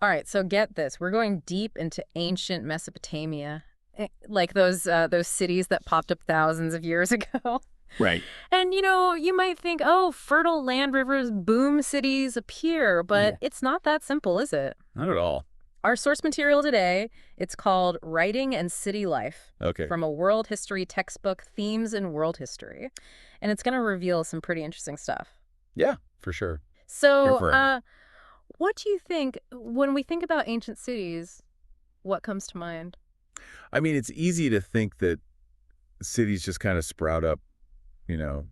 All right, so get this. We're going deep into ancient Mesopotamia, like those cities that popped up thousands of years ago. Right. And, you might think, oh, fertile land rivers boom, cities appear, but Yeah. it's not that simple, is it? Not at all. Our source material today, it's called Writing and City Life Okay. from a World History textbook, Themes in World History. And it's going to reveal some pretty interesting stuff. Yeah, for sure. Here So, for it. what do you think, when we think about ancient cities, what comes to mind? I mean, it's easy to think that cities just kind of sprout up,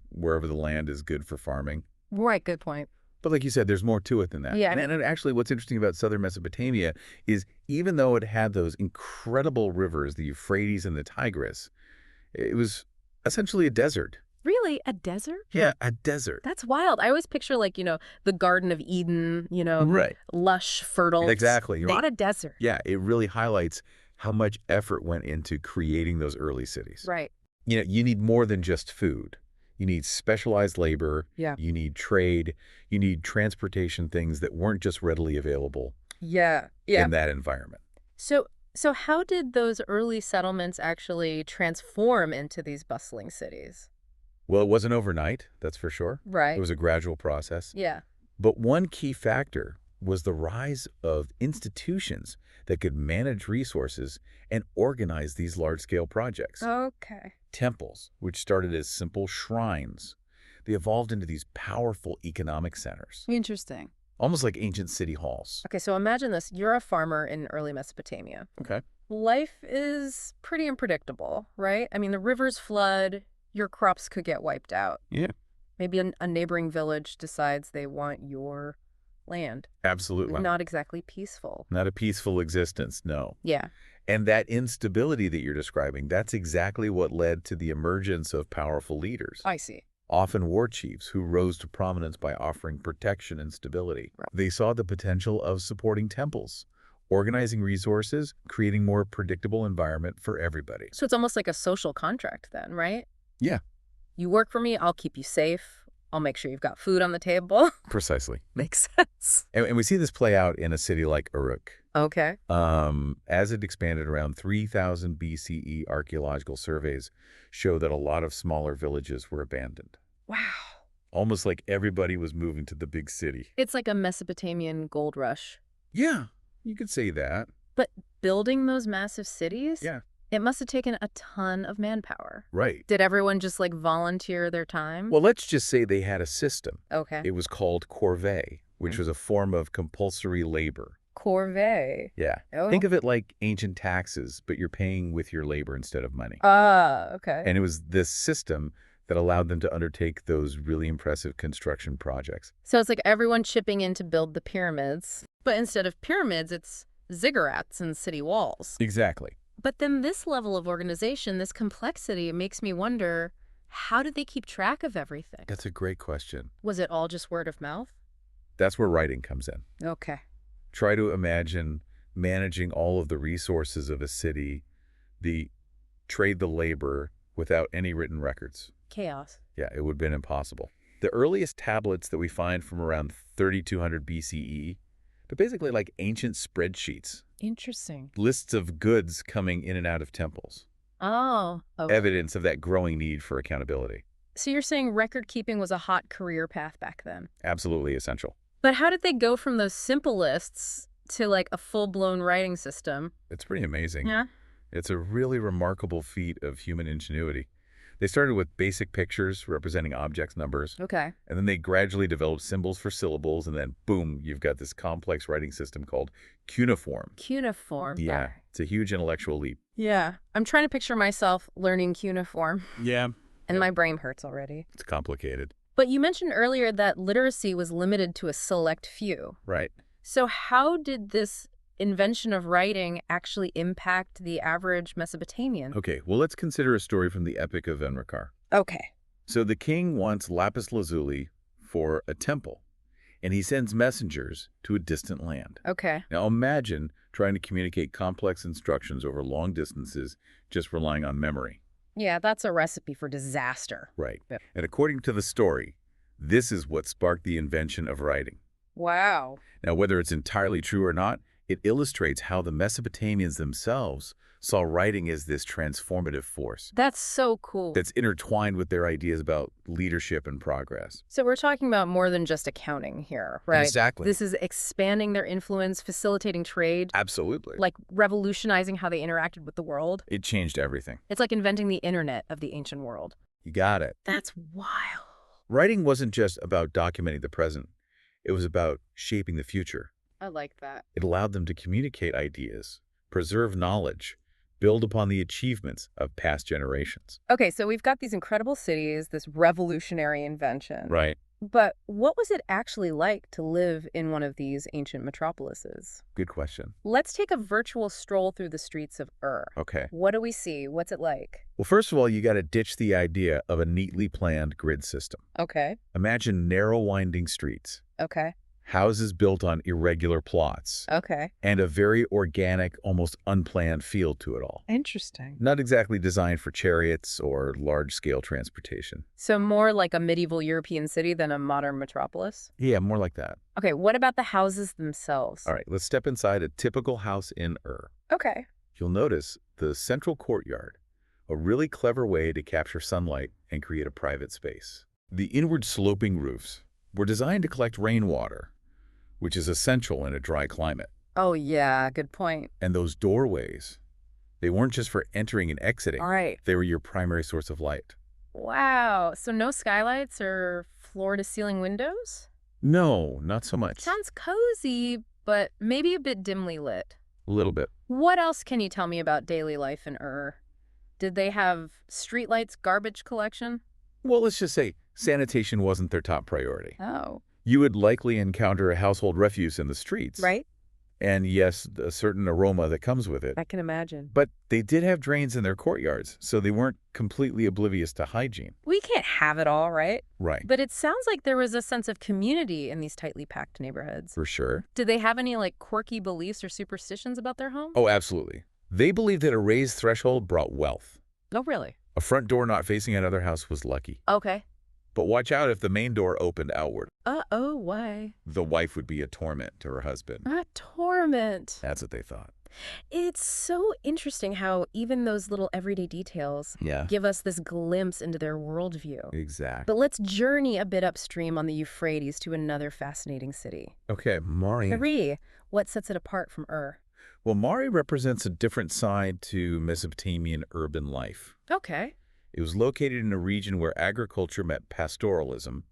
wherever the land is good for farming. Right, good point. But like you said, there's more to it than that. Yeah. And actually, what's interesting about southern Mesopotamia is even though it had those incredible rivers, the Euphrates and the Tigris, it was essentially a desert. Really? A desert? Yeah, a desert. That's wild. I always picture the Garden of Eden, Right. lush, fertile. Exactly. Not a desert. Yeah, it really highlights how much effort went into creating those early cities. Right. You need more than just food. You need specialized labor. Yeah. You need trade. You need transportation, things that weren't just readily available Yeah. in that environment. So how did those early settlements actually transform into these bustling cities? Well, it wasn't overnight, that's for sure. Right. It was a gradual process. Yeah. But one key factor was the rise of institutions that could manage resources and organize these large-scale projects. Okay. Temples, which started as simple shrines, they evolved into these powerful economic centers, Interesting. almost like ancient city halls. Okay, so imagine this. You're a farmer in early Mesopotamia. Okay. Life is pretty unpredictable, right? I mean, the rivers flood, your crops could get wiped out. Yeah. Maybe a neighboring village decides they want your land. Absolutely. Not exactly peaceful. Not a peaceful existence, no. Yeah. And that instability that you're describing, that's exactly what led to the emergence of powerful leaders. I see. Often war chiefs who rose to prominence by offering protection and stability. Right. They saw the potential of supporting temples, organizing resources, creating more predictable environment for everybody. So it's almost like a social contract then, right? Yeah. You work for me, I'll keep you safe. I'll make sure you've got food on the table. Precisely. Makes sense. And we see this play out in a city like Uruk. Okay. As it expanded around 3000 BCE, archaeological surveys show that a lot of smaller villages were abandoned. Wow. Almost like everybody was moving to the big city. It's like a Mesopotamian gold rush. Yeah, you could say that. But building those massive cities? Yeah. It must have taken a ton of manpower. Right. Did everyone just volunteer their time? Well, let's just say they had a system. Okay. It was called corvée, which was a form of compulsory labor. Corvée. Yeah. Oh. Think of it like ancient taxes, but you're paying with your labor instead of money. Okay. And it was this system that allowed them to undertake those really impressive construction projects. So it's like everyone chipping in to build the pyramids. But instead of pyramids, it's ziggurats and city walls. Exactly. But then this level of organization, this complexity, it makes me wonder, how did they keep track of everything? That's a great question. Was it all just word of mouth? That's where writing comes in. Okay. Try to imagine managing all of the resources of a city, the labor, without any written records. Chaos. Yeah, it would have been impossible. The earliest tablets that we find from around 3200 BCE, they're basically like ancient spreadsheets. Interesting. Lists of goods coming in and out of temples. Oh. Okay. Evidence of that growing need for accountability. So you're saying record keeping was a hot career path back then? Absolutely essential. But how did they go from those simple lists to a full-blown writing system? It's pretty amazing. Yeah. It's a really remarkable feat of human ingenuity. They started with basic pictures representing objects, numbers, Okay. and then they gradually developed symbols for syllables, and then boom, you've got this complex writing system called cuneiform. Cuneiform. Yeah, it's a huge intellectual leap. Yeah. I'm trying to picture myself learning cuneiform, Yeah. and my brain hurts already. It's complicated. But you mentioned earlier that literacy was limited to a select few. Right. So how did this invention of writing actually impact the average Mesopotamian? Okay, well, let's consider a story from the Epic of Enrekar. Okay. So the king wants lapis lazuli for a temple, and he sends messengers to a distant land. Okay. Now imagine trying to communicate complex instructions over long distances just relying on memory. Yeah, that's a recipe for disaster. Right. Yeah. And according to the story, this is what sparked the invention of writing. Wow. Now, whether it's entirely true or not, It illustrates how the Mesopotamians themselves saw writing as this transformative force That's so cool. that's intertwined with their ideas about leadership and progress. So we're talking about more than just accounting here, right? Exactly. This is expanding their influence, facilitating trade, Absolutely. like revolutionizing how they interacted with the world. It changed everything. It's like inventing the internet of the ancient world. You got it. That's wild. Writing wasn't just about documenting the present. It was about shaping the future. I like that. It allowed them to communicate ideas, preserve knowledge, build upon the achievements of past generations. Okay, so we've got these incredible cities, this revolutionary invention. Right. But what was it actually like to live in one of these ancient metropolises? Good question. Let's take a virtual stroll through the streets of Ur. Okay. What do we see? What's it like? Well, first of all, you got to ditch the idea of a neatly planned grid system. Okay. Imagine narrow, winding streets, Okay. houses built on irregular plots, Okay. and a very organic, almost unplanned feel to it all. Interesting. Not exactly designed for chariots or large-scale transportation. So more like a medieval European city than a modern metropolis? Yeah, more like that. Okay, what about the houses themselves? All right, let's step inside a typical house in Ur. Okay. You'll notice the central courtyard, a really clever way to capture sunlight and create a private space. The inward sloping roofs were designed to collect rainwater, which is essential in a dry climate. Oh, yeah, good point. And those doorways, they weren't just for entering and exiting. All right. They were your primary source of light. Wow. So no skylights or floor-to-ceiling windows? No, not so much. Sounds cozy, but maybe a bit dimly lit. A little bit. What else can you tell me about daily life in Ur? Did they have streetlights, garbage collection? Well, let's just say sanitation wasn't their top priority. Oh. You would likely encounter a household refuse in the streets. Right? And yes, a certain aroma that comes with it. I can imagine. But they did have drains in their courtyards, so they weren't completely oblivious to hygiene. We can't have it all, right? Right. But it sounds like there was a sense of community in these tightly packed neighborhoods. For sure. Did they have any, like, quirky beliefs or superstitions about their home? Oh, absolutely. They believed that a raised threshold brought wealth. Oh, really? A front door not facing another house was lucky. Okay. But watch out if the main door opened outward. Uh-oh, why? The wife would be a torment to her husband. A torment. That's what they thought. It's so interesting how even those little everyday details Yeah. give us this glimpse into their worldview. Exactly. But let's journey a bit upstream on the Euphrates to another fascinating city. Okay, Mari. Hurry! What sets it apart from Ur? Well, Mari represents a different side to Mesopotamian urban life. Okay. It was located in a region where agriculture met pastoralism,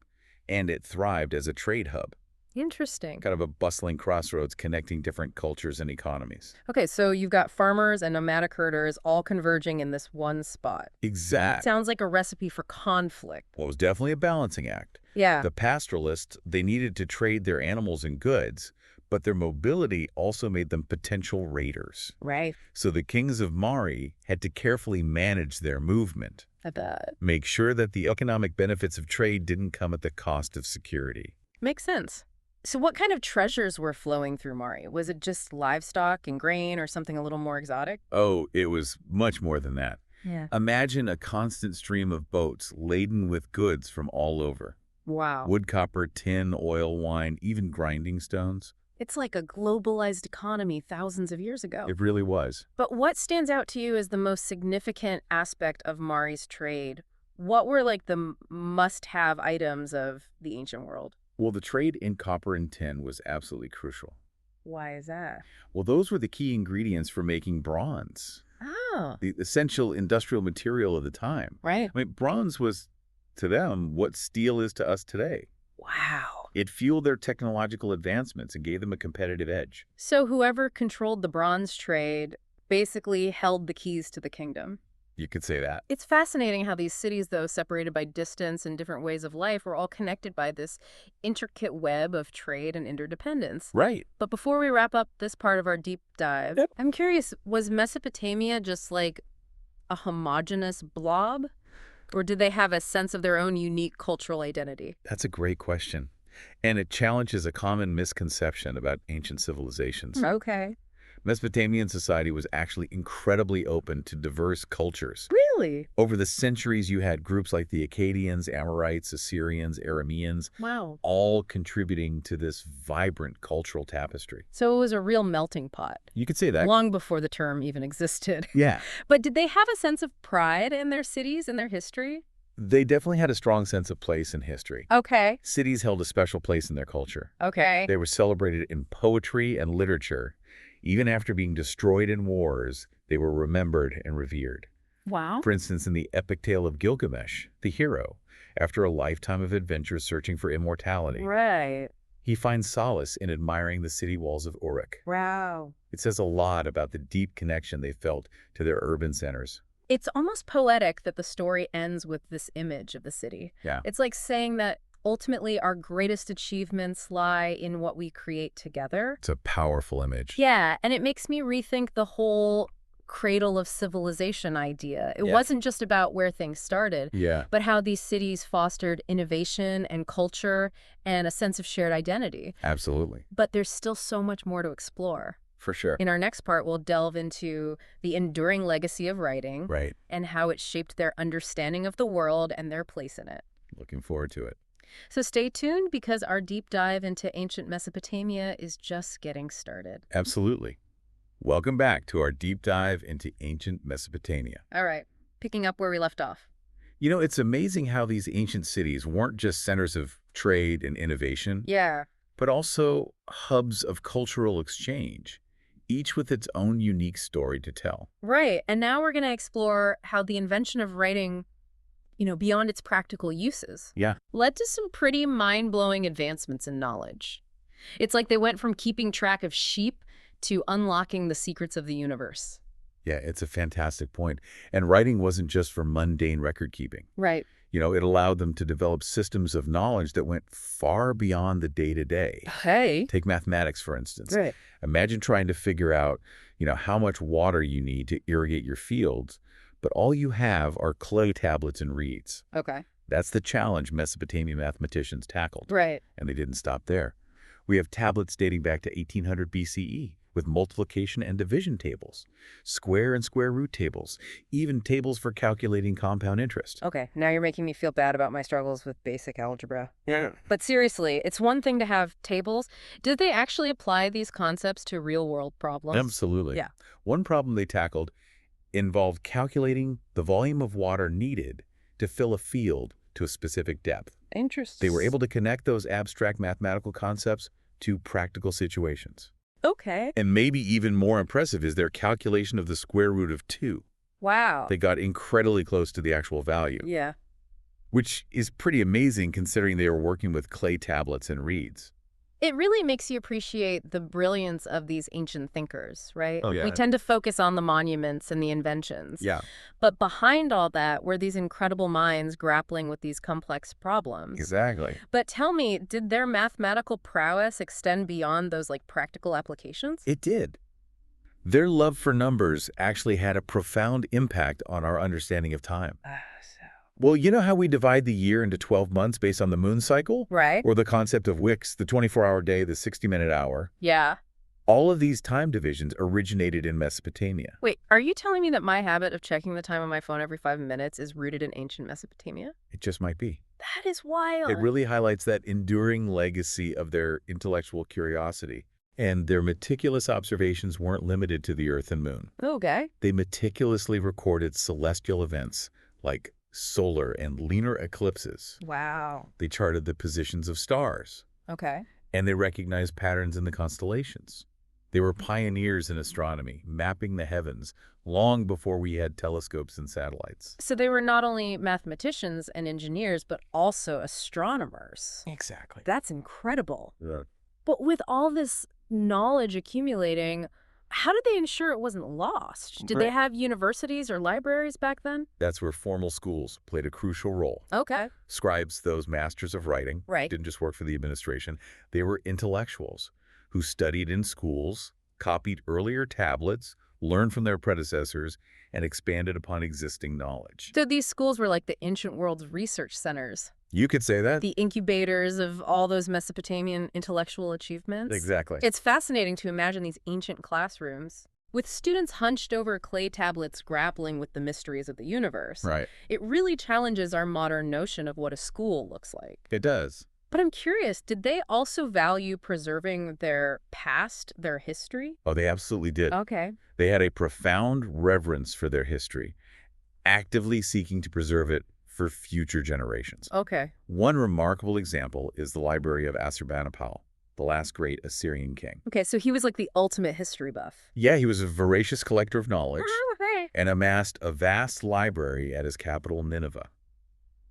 and it thrived as a trade hub, Interesting. kind of a bustling crossroads connecting different cultures and economies. Okay, so you've got farmers and nomadic herders all converging in this one spot. Exact. Sounds like a recipe for conflict. Well, it was definitely a balancing act. Yeah. The pastoralists, they needed to trade their animals and goods, but their mobility also made them potential raiders. Right. So the kings of Mari had to carefully manage their movement, I bet. make sure that the economic benefits of trade didn't come at the cost of security. Makes sense. So what kind of treasures were flowing through Mari? Was it just livestock and grain or something a little more exotic? Oh, it was much more than that. Yeah. Imagine a constant stream of boats laden with goods from all over. Wow. Wood, copper, tin, oil, wine, even grinding stones. It's like a globalized economy thousands of years ago. It really was. But what stands out to you as the most significant aspect of Mari's trade? What were like the must-have items of the ancient world? Well, the trade in copper and tin was absolutely crucial. Why is that? Well, those were the key ingredients for making bronze, Oh, the essential industrial material of the time. right. I mean, bronze was, to them, what steel is to us today. Wow. It fueled their technological advancements and gave them a competitive edge. So whoever controlled the bronze trade basically held the keys to the kingdom. You could say that. It's fascinating how these cities, though separated by distance and different ways of life, were all connected by this intricate web of trade and interdependence. Right. But before we wrap up this part of our deep dive, Yep. I'm curious, was Mesopotamia just like a homogeneous blob? Or did they have a sense of their own unique cultural identity? That's a great question. And it challenges a common misconception about ancient civilizations. Okay. Mesopotamian society was actually incredibly open to diverse cultures. Really? Over the centuries, you had groups like the Akkadians, Amorites, Assyrians, Arameans, Wow. all contributing to this vibrant cultural tapestry. So it was a real melting pot, You could say that. long before the term even existed. Yeah. But did they have a sense of pride in their cities and their history? They definitely had a strong sense of place in history. Okay. Cities held a special place in their culture. Okay. They were celebrated in poetry and literature. Even after being destroyed in wars, they were remembered and revered. Wow. For instance, in the epic tale of Gilgamesh, the hero, after a lifetime of adventure searching for immortality, Right. he finds solace in admiring the city walls of Uruk. Wow. It says a lot about the deep connection they felt to their urban centers. It's almost poetic that the story ends with this image of the city. Yeah. It's like saying that ultimately our greatest achievements lie in what we create together. It's a powerful image. Yeah, and it makes me rethink the whole cradle of civilization idea. It Yeah. wasn't just about where things started, Yeah, but how these cities fostered innovation and culture and a sense of shared identity. absolutely. But there's still so much more to explore. For sure. In our next part, we'll delve into the enduring legacy of writing Right. and how it shaped their understanding of the world and their place in it. Looking forward to it. So stay tuned because our deep dive into ancient Mesopotamia is just getting started. Absolutely. Welcome back to our deep dive into ancient Mesopotamia. All right, picking up where we left off. You know, it's amazing how these ancient cities weren't just centers of trade and innovation, Yeah. but also hubs of cultural exchange, each with its own unique story to tell. Right, and now we're going to explore how the invention of writing, beyond its practical uses, Yeah. led to some pretty mind-blowing advancements in knowledge. It's like they went from keeping track of sheep to unlocking the secrets of the universe. Yeah, it's a fantastic point. And writing wasn't just for mundane record keeping. Right. You know, it allowed them to develop systems of knowledge that went far beyond the day-to-day. Hey. Take mathematics, for instance. Right. Imagine trying to figure out, how much water you need to irrigate your fields, but all you have are clay tablets and reeds. Okay. That's the challenge Mesopotamian mathematicians tackled. Right. And they didn't stop there. We have tablets dating back to 1800 BCE with multiplication and division tables, square and square root tables, even tables for calculating compound interest. Okay, now you're making me feel bad about my struggles with basic algebra. Yeah. But seriously, it's one thing to have tables. Did they actually apply these concepts to real-world problems? Absolutely. Yeah. One problem they tackled involved calculating the volume of water needed to fill a field to a specific depth. Interesting. They were able to connect those abstract mathematical concepts to practical situations. Okay. And maybe even more impressive is their calculation of the square root of 2. Wow. They got incredibly close to the actual value, Yeah. which is pretty amazing considering they were working with clay tablets and reeds. It really makes you appreciate the brilliance of these ancient thinkers, right? Oh, yeah. We tend to focus on the monuments and the inventions. Yeah, But behind all that were these incredible minds grappling with these complex problems. exactly. But tell me, did their mathematical prowess extend beyond those practical applications? It did. Their love for numbers actually had a profound impact on our understanding of time. Well, you know how we divide the year into 12 months based on the moon cycle? Right. Or the concept of wicks, the 24-hour day, the 60-minute hour? Yeah. All of these time divisions originated in Mesopotamia. Wait, are you telling me that my habit of checking the time on my phone every 5 minutes is rooted in ancient Mesopotamia? It just might be. That is wild. It really highlights that enduring legacy of their intellectual curiosity. And their meticulous observations weren't limited to the Earth and Moon. Okay. They meticulously recorded celestial events like solar and lunar eclipses. Wow. They charted the positions of stars, Okay. and they recognized patterns in the constellations. They were pioneers in astronomy, mapping the heavens long before we had telescopes and satellites. So they were not only mathematicians and engineers, but also astronomers. Exactly. That's incredible. Yeah. But with all this knowledge accumulating, how did they ensure it wasn't lost? Did they Right. have universities or libraries back then? That's where formal schools played a crucial role. Okay. Scribes, those masters of writing, Right. didn't just work for the administration. They were intellectuals who studied in schools, copied earlier tablets, learned from their predecessors, and expanded upon existing knowledge. So these schools were like the ancient world's research centers. You could say that. The incubators of all those Mesopotamian intellectual achievements. Exactly. It's fascinating to imagine these ancient classrooms with students hunched over clay tablets grappling with the mysteries of the universe. Right. It really challenges our modern notion of what a school looks like. It does. But I'm curious, did they also value preserving their past, their history? Oh, they absolutely did. Okay. They had a profound reverence for their history, actively seeking to preserve it for future generations. Okay. One remarkable example is the library of Assurbanipal, the last great Assyrian king. Okay, so he was like the ultimate history buff. Yeah, he was a voracious collector of knowledge Okay. and amassed a vast library at his capital, Nineveh.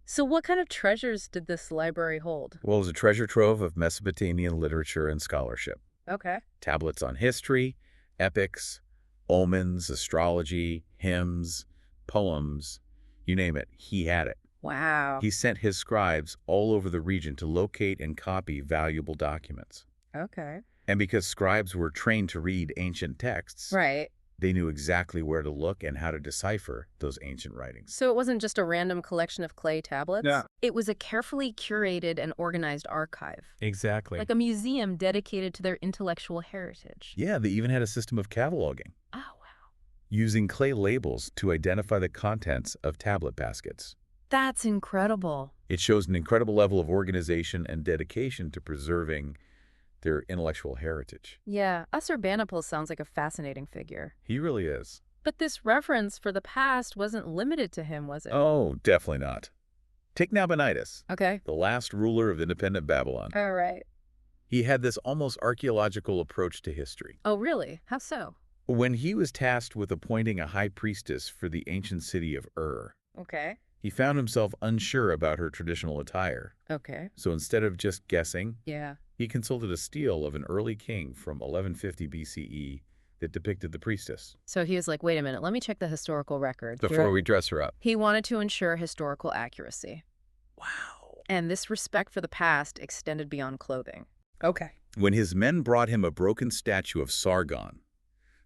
So what kind of treasures did this library hold? Well, it was a treasure trove of Mesopotamian literature and scholarship. Okay. Tablets on history, epics, omens, astrology, hymns, poems, you name it, he had it. Wow. He sent his scribes all over the region to locate and copy valuable documents. Okay. And because scribes were trained to read ancient texts, Right. they knew exactly where to look and how to decipher those ancient writings. So it wasn't just a random collection of clay tablets? Yeah. It was a carefully curated and organized archive, Exactly. like a museum dedicated to their intellectual heritage. Yeah, they even had a system of cataloging, Oh, wow. using clay labels to identify the contents of tablet baskets. That's incredible. It shows an incredible level of organization and dedication to preserving their intellectual heritage. Yeah, Assurbanipal sounds like a fascinating figure. He really is. But this reverence for the past wasn't limited to him, was it? Oh, definitely not. Take Nabonidus, Okay. the last ruler of independent Babylon. All right. He had this almost archaeological approach to history. Oh, really? How so? When he was tasked with appointing a high priestess for the ancient city of Ur, Okay. he found himself unsure about her traditional attire. Okay. So instead of just guessing, Yeah. he consulted a stele of an early king from 1150 BCE that depicted the priestess. So he was like, wait a minute, let me check the historical record. Before we dress her up. He wanted to ensure historical accuracy. Wow. And this respect for the past extended beyond clothing. Okay. When his men brought him a broken statue of Sargon,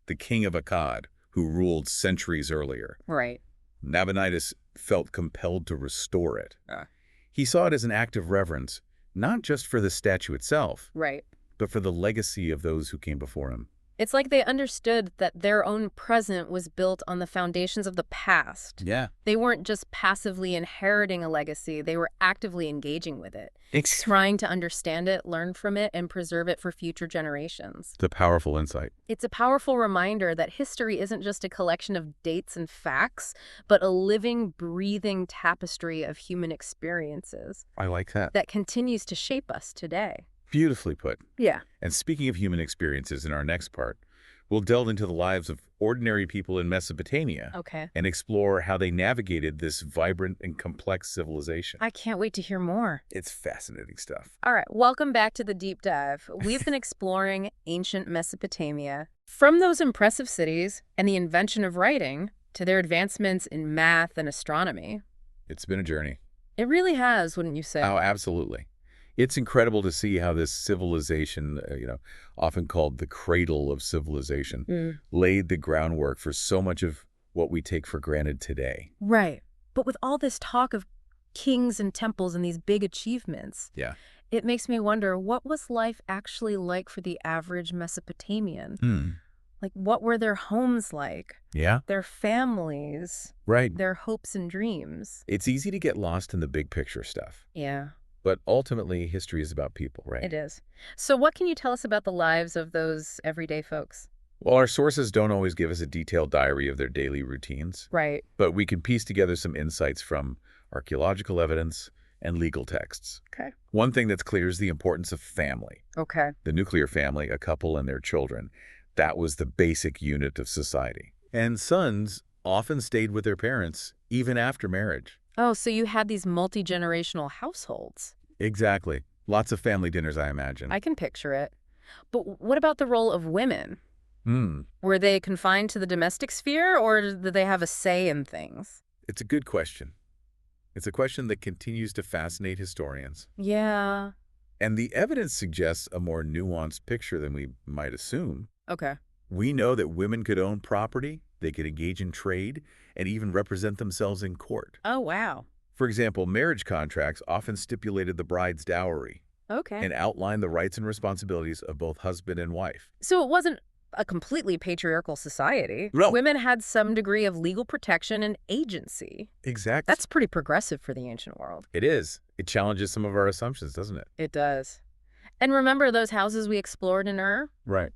the king of Akkad, who ruled centuries earlier, Right. Nabonidus felt compelled to restore it. Ah. He saw it as an act of reverence, not just for the statue itself, Right. but for the legacy of those who came before him. It's like they understood that their own present was built on the foundations of the past. Yeah. They weren't just passively inheriting a legacy, they were actively engaging with it, trying to understand it, learn from it, and preserve it for future generations. The powerful insight. It's a powerful reminder that history isn't just a collection of dates and facts, but a living, breathing tapestry of human experiences I like that. that continues to shape us today. Beautifully put. Yeah. And speaking of human experiences in our next part, we'll delve into the lives of ordinary people in Mesopotamia Okay. and explore how they navigated this vibrant and complex civilization. I can't wait to hear more. It's fascinating stuff. All right, welcome back to the deep dive. We've been exploring ancient Mesopotamia. From those impressive cities and the invention of writing to their advancements in math and astronomy. It's been a journey. It really has, wouldn't you say? Oh, absolutely. It's incredible to see how this civilization, often called the cradle of civilization, laid the groundwork for so much of what we take for granted today. Right. But with all this talk of kings and temples and these big achievements, Yeah. it makes me wonder, what was life actually like for the average Mesopotamian? Like, what were their homes like? Yeah. Their families? Right. Their hopes and dreams? It's easy to get lost in the big picture stuff. Yeah. But ultimately, history is about people, right? It is. So what can you tell us about the lives of those everyday folks? Well, our sources don't always give us a detailed diary of their daily routines, Right. but we can piece together some insights from archaeological evidence and legal texts. Okay. One thing that's clear is the importance of family. Okay. The nuclear family, a couple and their children, that was the basic unit of society. And sons often stayed with their parents even after marriage. Oh, so you had these multi-generational households. Exactly. Lots of family dinners, I imagine. I can picture it. But what about the role of women? Were they confined to the domestic sphere, or did they have a say in things? It's a good question. It's a question that continues to fascinate historians. Yeah. And the evidence suggests a more nuanced picture than we might assume. Okay. We know that women could own property, they could engage in trade, and even represent themselves in court. Oh, wow. For example, marriage contracts often stipulated the bride's dowry Okay. and outlined the rights and responsibilities of both husband and wife. So it wasn't a completely patriarchal society. No. Women had some degree of legal protection and agency. Exactly. That's pretty progressive for the ancient world. It is. It challenges some of our assumptions, doesn't it? It does. And remember those houses we explored in Ur? Right.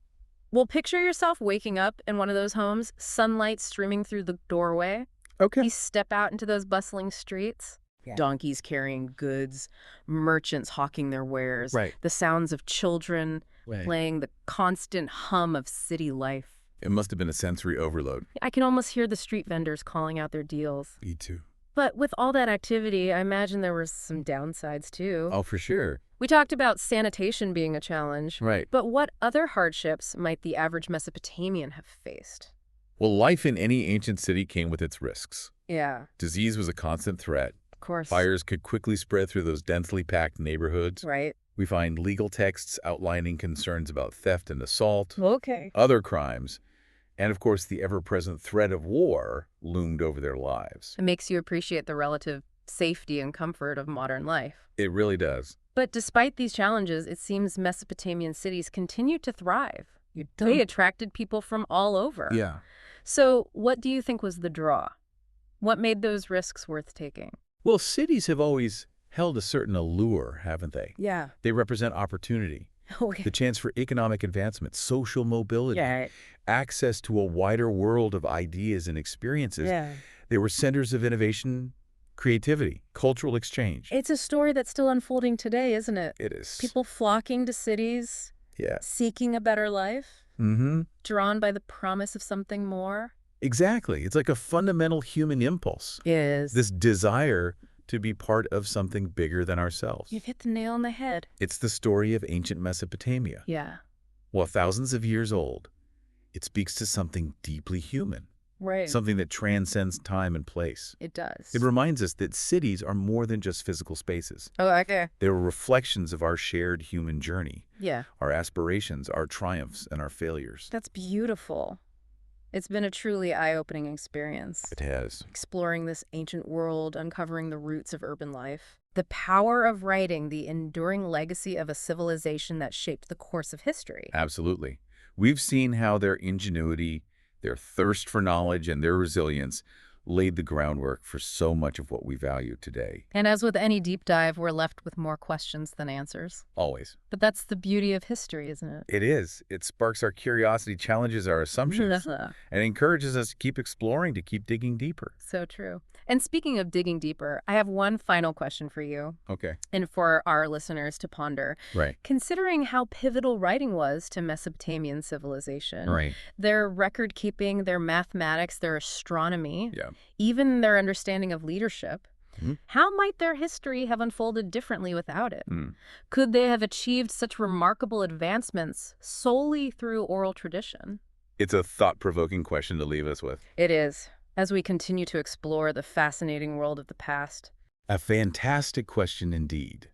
Well, picture yourself waking up in one of those homes, sunlight streaming through the doorway. Okay. You step out into those bustling streets. Yeah. Donkeys carrying goods, merchants hawking their wares, Right. the sounds of children Right. playing, the constant hum of city life. It must have been a sensory overload. I can almost hear the street vendors calling out their deals. Me too. But with all that activity, I imagine there were some downsides too. Oh, for sure. We talked about sanitation being a challenge. Right. But what other hardships might the average Mesopotamian have faced? Well, life in any ancient city came with its risks. Yeah, Disease was a constant threat. of course. Fires could quickly spread through those densely packed neighborhoods. Right. We find legal texts outlining concerns about theft and assault, Okay. other crimes, and of course the ever-present threat of war loomed over their lives. It makes you appreciate the relative safety and comfort of modern life. It really does. But despite these challenges, it seems Mesopotamian cities continued to thrive. They attracted people from all over. Yeah. So what do you think was the draw? What made those risks worth taking? Well, cities have always held a certain allure, haven't they? Yeah. They represent opportunity, Okay. the chance for economic advancement, social mobility, Yeah. access to a wider world of ideas and experiences. Yeah. They were centers of innovation, creativity, cultural exchange. It's a story that's still unfolding today, isn't it? It is. People flocking to cities, Yeah. seeking a better life, Mm-hmm. drawn by the promise of something more. Exactly. It's like a fundamental human impulse. Is. This desire to be part of something bigger than ourselves. You've hit the nail on the head. It's the story of ancient Mesopotamia. Yeah. While thousands of years old, it speaks to something deeply human, Right. something that transcends time and place. It does. It reminds us that cities are more than just physical spaces. Oh, okay. They're reflections of our shared human journey, Yeah. our aspirations, our triumphs, and our failures. That's beautiful. It's been a truly eye-opening experience. It has. Exploring this ancient world, uncovering the roots of urban life. The power of writing, the enduring legacy of a civilization that shaped the course of history. Absolutely. We've seen how their ingenuity, their thirst for knowledge, and their resilience laid the groundwork for so much of what we value today. And as with any deep dive, we're left with more questions than answers. Always. But that's the beauty of history, isn't it? It is. It sparks our curiosity, challenges our assumptions, and encourages us to keep exploring, to keep digging deeper. So true. And speaking of digging deeper, I have one final question for you Okay. and for our listeners to ponder. Right. Considering how pivotal writing was to Mesopotamian civilization, Right. their record keeping, their mathematics, their astronomy, Yeah. even their understanding of leadership, Mhm. how might their history have unfolded differently without it? Mm. Could they have achieved such remarkable advancements solely through oral tradition? It's a thought-provoking question to leave us with. It is, as we continue to explore the fascinating world of the past. A fantastic question indeed.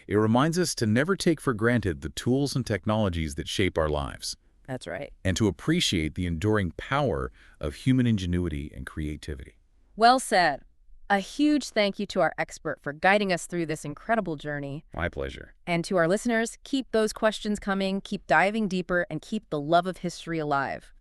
It reminds us to never take for granted the tools and technologies that shape our lives, That's right. and to appreciate the enduring power of human ingenuity and creativity. Well said. A huge thank you to our expert for guiding us through this incredible journey. My pleasure. And to our listeners, keep those questions coming, keep diving deeper, and keep the love of history alive.